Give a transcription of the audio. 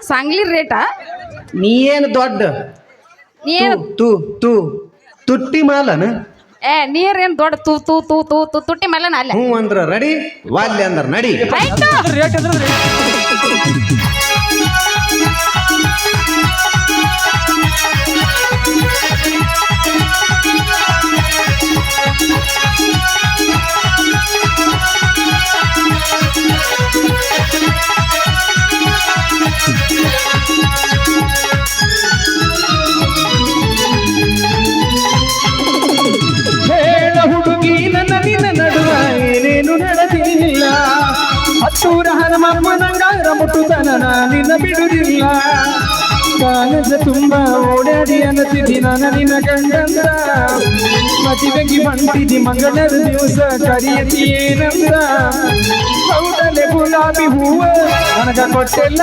ಸಾಂಗ್ಲಿ ರೇಟಾ ನೀ ಏನು ದೊಡ್ಡ ನೀರು ತು ತು ತುಟ್ಟಿ ಮಾಲನ ನೀರೇನ್ ದೊಡ್ಡ ತೂ ತೂ ತೂ ತೂ ತೂ ತುಟ್ಟಿ ಮಲ್ಲನ ಅಲ್ಲ ಹ್ಞೂ ಅಂದ್ರ ರೆಡಿ ವಾಲ್ಯ ಅಂದ್ರ ನಡಿ ಆಯ್ತು ರೇಟ್ ಅಂದ್ರೆ ಹೇಳ ಹುಡುಗಿ ನನ್ನ ನಿನ್ನ ನಡುವ ಏನೇನು ನಡೆದಿಲ್ಲ ಹತ್ತೂರ ಹನುಮಪ್ಪನಂಗಾರ ಮುಟ್ಟುತನ ನಿನ್ನ ಬಿಡುದಿಲ್ಲ ಕಾಲದ ತುಂಬ ಓಡಾಡಿ ಅನ್ನತಿದ್ದಿ ನಾನು ನಿನ್ನ ಗಂಡಂದ ಮದುವೆಗೆ ಬಂದಿದ್ದಿ ಮಂಗಳರ ದಿವಸ ಕರಿಯತಿ ಏನಂದ ಹೌದಲೆ ಗುಲಾಬಿ ಹೂವ ನನಗ ಕೊಟ್ಟೆಲ್ಲ